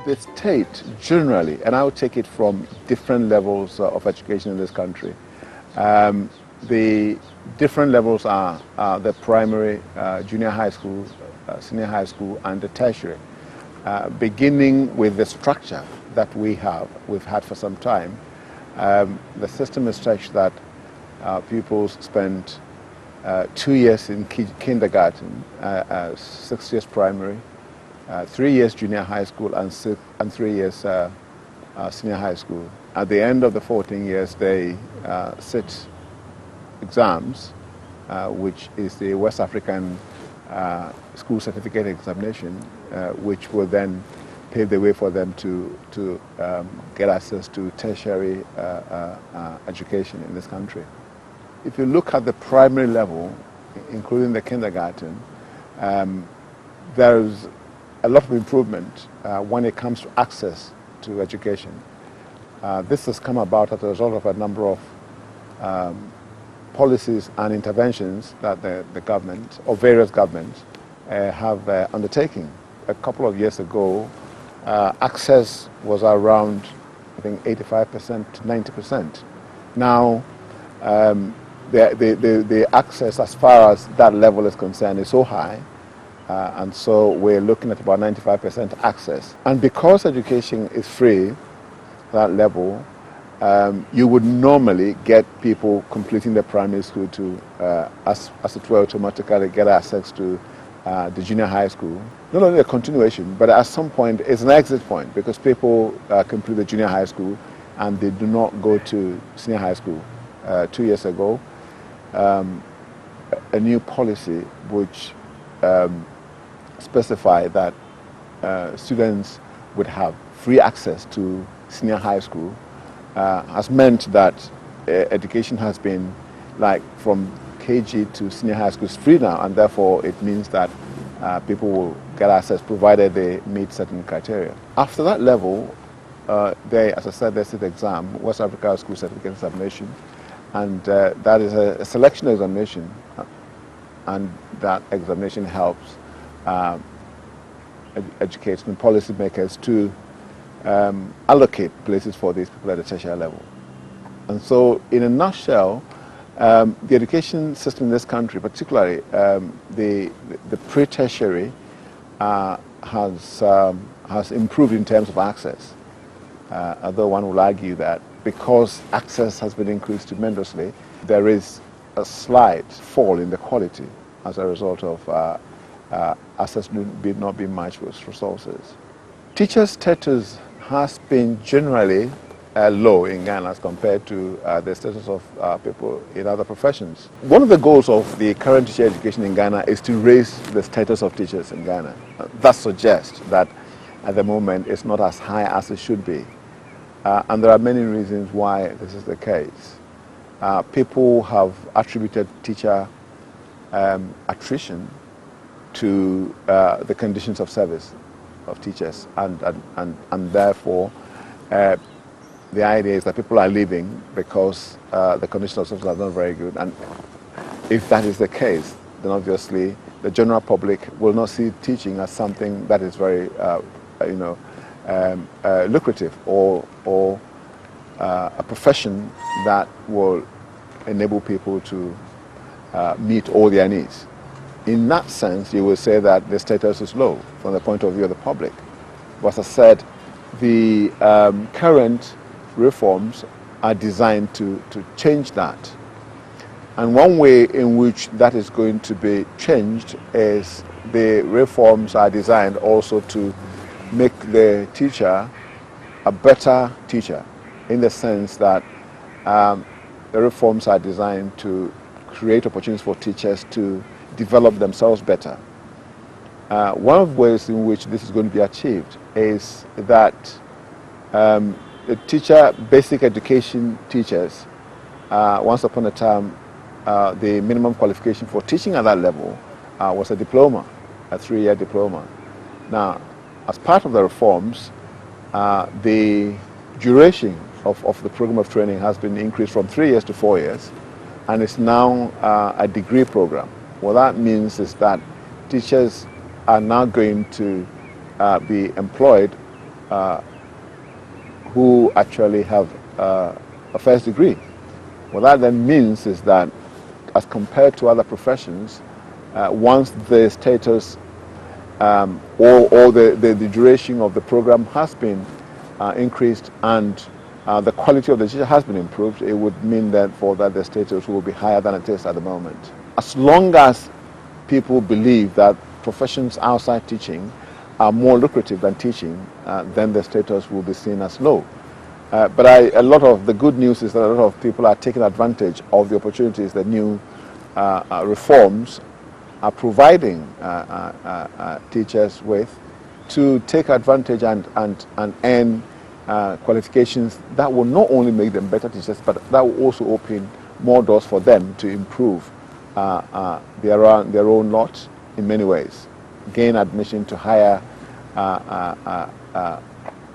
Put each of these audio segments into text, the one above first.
The state generally, and I would take it from different levels of education in this country, the different levels are the primary, junior high school, senior high school, and the tertiary. Beginning with the structure that we've had for some time, the system is such that pupils spend 2 years in kindergarten, 6 years primary, 3 years junior high school, and 3 years senior high school. At the end of the 14 years, they sit exams, which is the West African School Certificate Examination, which will then pave the way for them to get access to tertiary education in this country. If you look at the primary level, including the kindergarten, there's a lot of improvement when it comes to access to education. This has come about as a result of a number of policies and interventions that the government, or various governments, have undertaken. A couple of years ago, access was around, I think, 85% to 90%. Now, the access as far as that level is concerned is so high, and so we're looking at about 95% access. And because education is free at that level, you would normally get people completing the primary school to, as it were, automatically get access to the junior high school. Not only a continuation, but at some point it's an exit point, because people complete the junior high school and they do not go to senior high school. 2 years ago, a new policy which specified that students would have free access to senior high school has meant that education has been, like, from KG to senior high school is free now, and therefore it means that people will get access provided they meet certain criteria. After that level, they, as I said, they sit the exam, West Africa School Certificate Examination, and that is a selection examination, and that examination helps education policymakers to allocate places for these people at the tertiary level. And so, in a nutshell, the education system in this country, particularly the pre-tertiary, has improved in terms of access. Although one will argue that because access has been increased tremendously, there is a slight fall in the quality as a result of access not being matched with resources. Teacher status has been generally low in Ghana as compared to the status of people in other professions. One of the goals of the current teacher education in Ghana is to raise the status of teachers in Ghana. That suggests that at the moment it's not as high as it should be. And there are many reasons why this is the case. People have attributed teacher attrition to the conditions of service of teachers, and therefore the idea is that people are leaving because the conditions of service are not very good. And if that is the case, then obviously the general public will not see teaching as something that is very lucrative or a profession that will enable people to meet all their needs. In that sense, you will say that the status is low from the point of view of the public. But as I said, the current reforms are designed to change that. And one way in which that is going to be changed is the reforms are designed also to make the teacher a better teacher, in the sense that the reforms are designed to create opportunities for teachers to develop themselves better. One of the ways in which this is going to be achieved is that the teacher, basic education teachers, once upon a time, the minimum qualification for teaching at that level was a diploma, a 3-year diploma. Now, as part of the reforms, the duration of the program of training has been increased from 3 years to 4 years, and it's now a degree program. What that means is that teachers are now going to be employed who actually have a first degree. What that then means is that as compared to other professions, once the status or the duration of the program has been increased and the quality of the teacher has been improved, it would mean that the status will be higher than it is at the moment. As long as people believe that professions outside teaching are more lucrative than teaching, then the status will be seen as low. But a lot of the good news is that a lot of people are taking advantage of the opportunities that new reforms are providing teachers with to take advantage and earn qualifications that will not only make them better teachers, but that will also open more doors for them to improve their own lot in many ways, gain admission to higher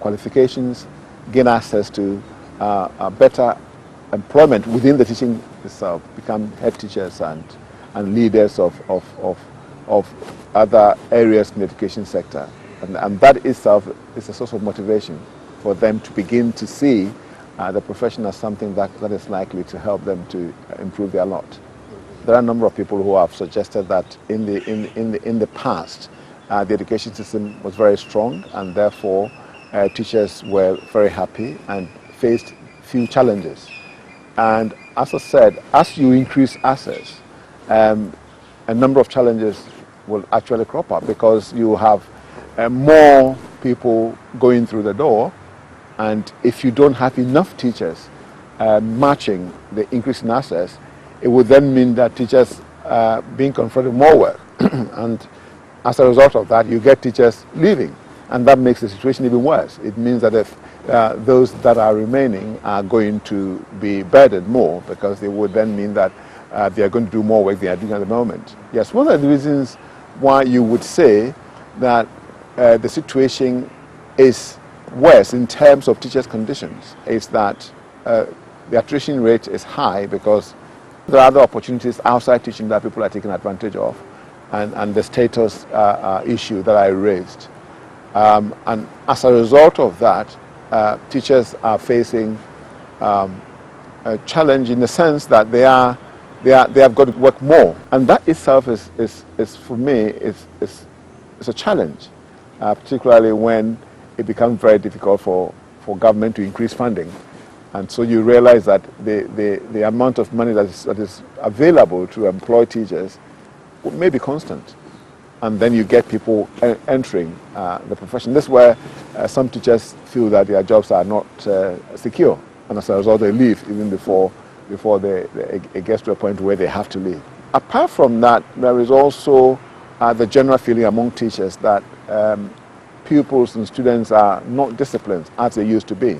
qualifications, gain access to better employment within the teaching itself, become head teachers and leaders of other areas in the education sector. And that itself is a source of motivation for them to begin to see the profession as something that is likely to help them to improve their lot. There are a number of people who have suggested that in the past, the education system was very strong, and therefore teachers were very happy and faced few challenges. And as I said, as you increase access, a number of challenges will actually crop up, because you have more people going through the door, and if you don't have enough teachers matching the increase in access, it would then mean that teachers being confronted with more work. And as a result of that, you get teachers leaving, and that makes the situation even worse. It means that if those that are remaining are going to be burdened more, because it would then mean that they are going to do more work than they are doing at the moment. Yes, one of the reasons why you would say that the situation is worse in terms of teachers' conditions is that the attrition rate is high, because there are other opportunities outside teaching that people are taking advantage of, and the status issue that I raised. And as a result of that, teachers are facing a challenge in the sense that they have got to work more, and that itself is for me is a challenge, particularly when it becomes very difficult for government to increase funding. And so you realize that the amount of money that is available to employ teachers may be constant. And then you get people entering the profession. This is where some teachers feel that their jobs are not secure. And as a result, they leave even before it gets to a point where they have to leave. Apart from that, there is also the general feeling among teachers that pupils and students are not disciplined as they used to be.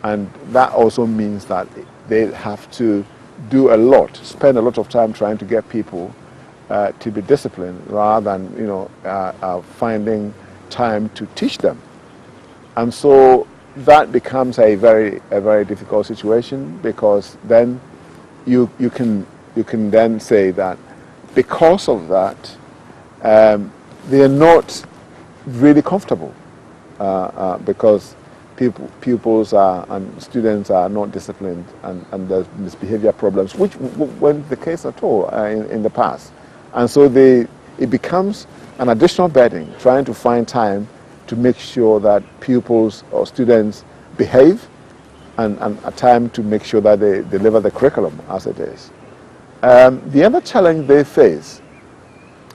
And that also means that they have to do a lot, spend a lot of time trying to get people to be disciplined, rather than finding time to teach them. And so that becomes a very difficult situation, because then you can then say that because of that they are not really comfortable, because pupils and students are not disciplined, and there's misbehavior problems, which weren't the case at all in the past. And so it becomes an additional burden trying to find time to make sure that pupils or students behave, and a time to make sure that they deliver the curriculum as it is. The other challenge they face,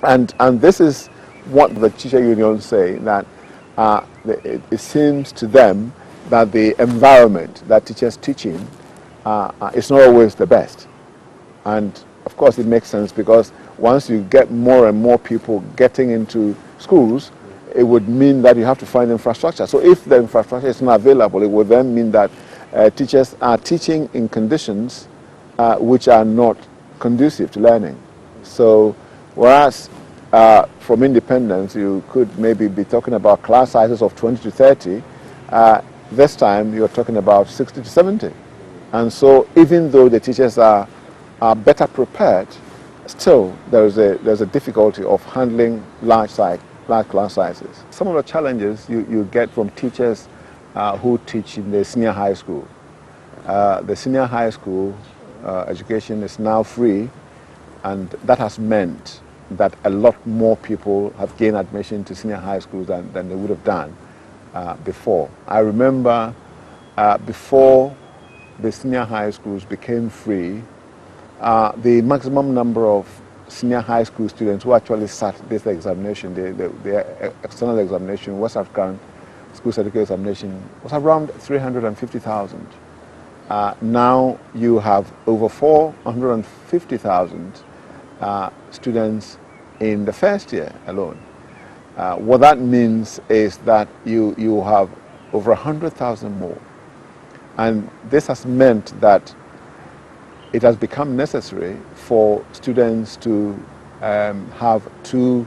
and this is what the teacher unions say, that it seems to them that the environment that teachers teach in is not always the best. And of course it makes sense, because once you get more and more people getting into schools, it would mean that you have to find infrastructure. So if the infrastructure is not available, it would then mean that teachers are teaching in conditions which are not conducive to learning. So whereas from independence you could maybe be talking about class sizes of 20 to 30, this time you're talking about 60 to 70. And so even though the teachers are better prepared, still there's a difficulty of handling large class sizes. some of the challenges you get from teachers who teach in the senior high school. The senior high school education is now free, and that has meant that a lot more people have gained admission to senior high schools than they would have done before. I remember before the senior high schools became free, the maximum number of senior high school students who actually sat this examination, the external examination, West African School Certificate Examination, was around 350,000. Now you have over 450,000 students in the first year alone. What that means is that you have over 100,000 more. And this has meant that it has become necessary for students to have two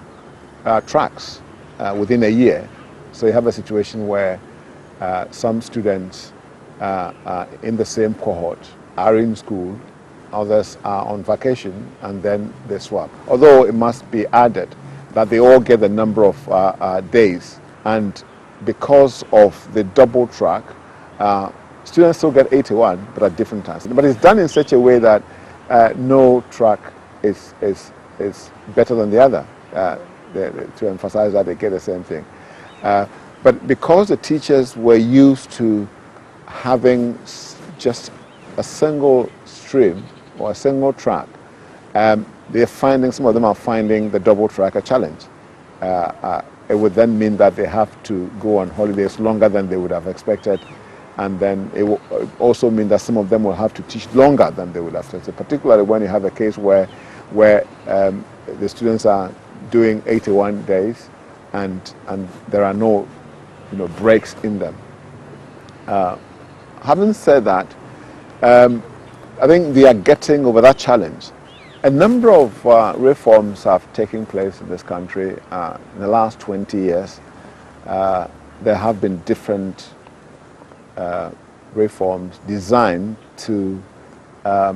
tracks within a year. So you have a situation where some students in the same cohort are in school, others are on vacation, and then they swap. Although it must be added that they all get the number of days, and because of the double track, students still get 81, but at different times. But it's done in such a way that no track is better than the other, to emphasize that they get the same thing. But because the teachers were used to having just a single stream or a single track, they're finding, some of them are finding the double track a challenge. It would then mean that they have to go on holidays longer than they would have expected, and then it will also mean that some of them will have to teach longer than they would have expected, particularly when you have a case where the students are doing 81 days and there are no breaks in them. Having said that, I think they are getting over that challenge. A number of reforms have taken place in this country in the last 20 years. There have been different reforms designed to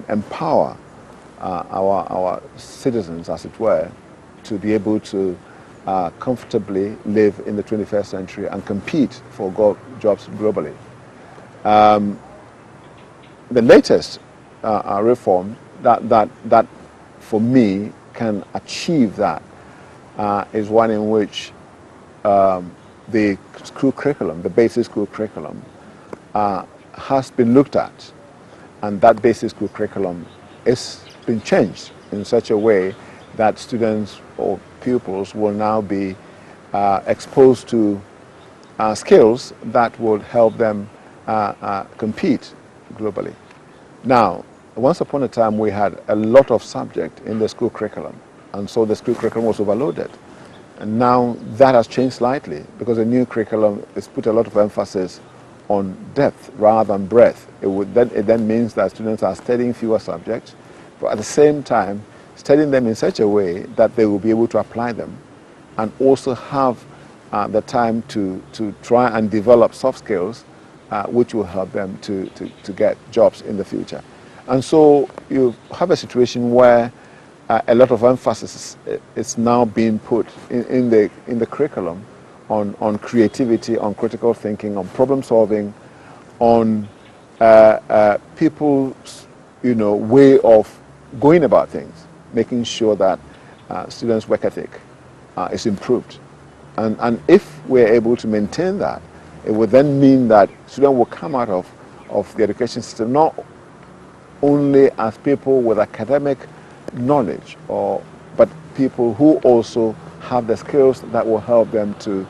empower our citizens, as it were, to be able to comfortably live in the 21st century and compete for jobs globally. The latest reform that for me can achieve that is one in which the school curriculum, the basic school curriculum, has been looked at, and that basic school curriculum has been changed in such a way that students or pupils will now be exposed to skills that would help them compete globally. Now, once upon a time we had a lot of subject in the school curriculum, and so the school curriculum was overloaded. And now that has changed slightly because the new curriculum has put a lot of emphasis on depth rather than breadth. It then means that students are studying fewer subjects, but at the same time studying them in such a way that they will be able to apply them and also have the time to try and develop soft skills which will help them to get jobs in the future. And so you have a situation where a lot of emphasis is now being put in the curriculum on creativity, on critical thinking, on problem solving, on people's way of going about things, making sure that students' work ethic is improved. And if we're able to maintain that, it would then mean that students will come out of the education system not only as people with academic knowledge, but people who also have the skills that will help them to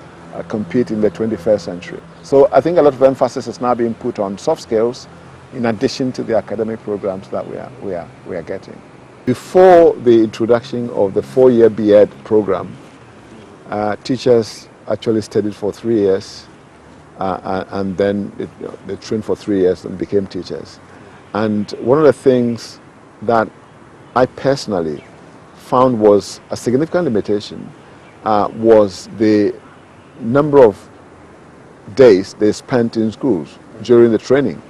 compete in the 21st century. So I think a lot of emphasis is now being put on soft skills in addition to the academic programs that we are getting. Before the introduction of the 4-year B.Ed program, teachers actually studied for 3 years and then they trained for 3 years and became teachers. And one of the things that I personally found was a significant limitation was the number of days they spent in schools during the training.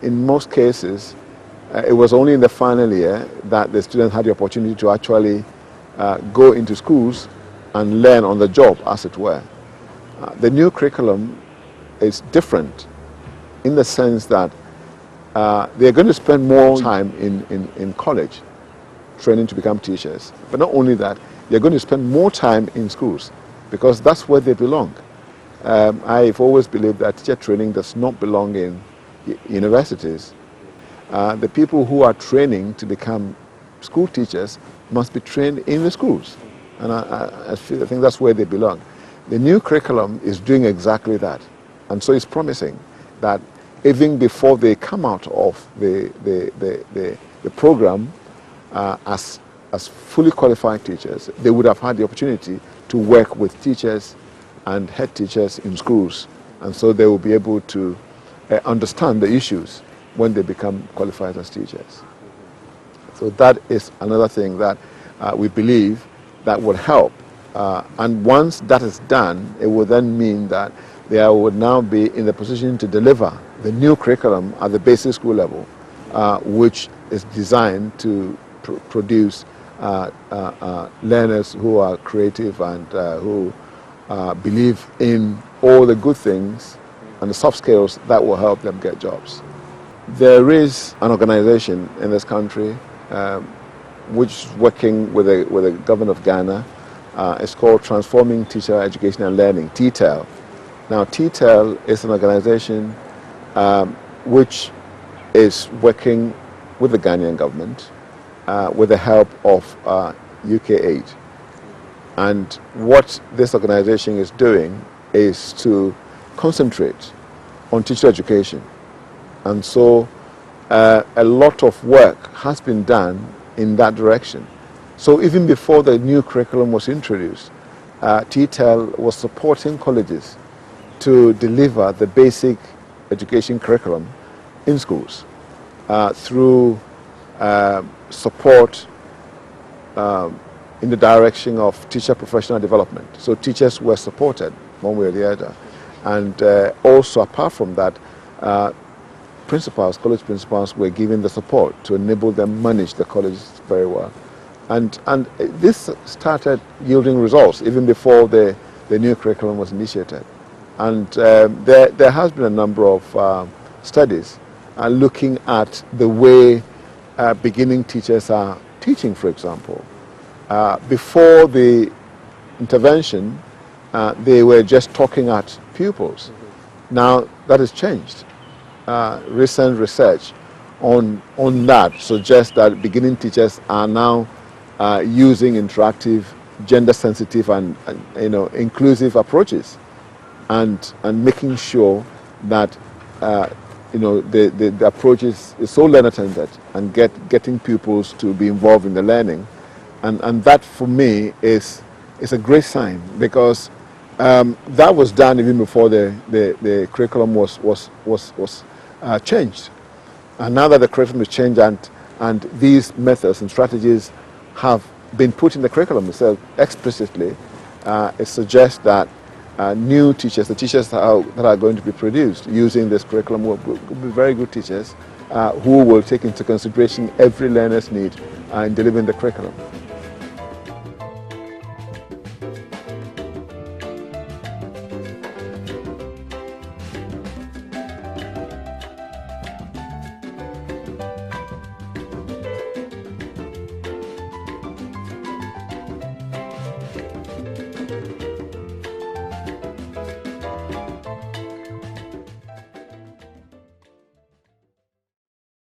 In most cases, it was only in the final year that the students had the opportunity to actually go into schools and learn on the job, as it were. The new curriculum is different in the sense that they're going to spend more time in college training to become teachers. But not only that, they're going to spend more time in schools because that's where they belong. I've always believed that teacher training does not belong in universities. The people who are training to become school teachers must be trained in the schools. And I think that's where they belong. The new curriculum is doing exactly that. And so it's promising that even before they come out of the program as fully qualified teachers, they would have had the opportunity to work with teachers and head teachers in schools. And so they will be able to understand the issues when they become qualified as teachers. So that is another thing that we believe that will help. And once that is done, it will then mean that they would now be in the position to deliver the new curriculum at the basic school level, which is designed to produce learners who are creative and who believe in all the good things and the soft skills that will help them get jobs. There is an organization in this country which is working with the government of Ghana. It's called Transforming Teacher Education and Learning, TTEL. Now, TTEL is an organization which is working with the Ghanaian government with the help of UK Aid. And what this organization is doing is to concentrate on teacher education. And so a lot of work has been done in that direction. So even before the new curriculum was introduced, TTEL was supporting colleges to deliver the basic education curriculum in schools through support in the direction of teacher professional development. So teachers were supported one way or the other. And also apart from that, college principals were given the support to enable them manage the colleges very well. And this started yielding results even before the new curriculum was initiated. And there has been a number of studies looking at the way beginning teachers are teaching, for example. Before the intervention, they were just talking at pupils. Now that has changed. Recent research on that suggests that beginning teachers are now using interactive, gender-sensitive, and inclusive approaches, and making sure that the approach is so learner-centered and getting pupils to be involved in the learning, and that for me is a great sign, because that was done even before the curriculum was changed. And now that the curriculum is changed and these methods and strategies have been put in the curriculum itself explicitly, it suggests that new teachers, the teachers that are going to be produced using this curriculum will be very good teachers who will take into consideration every learner's need in delivering the curriculum.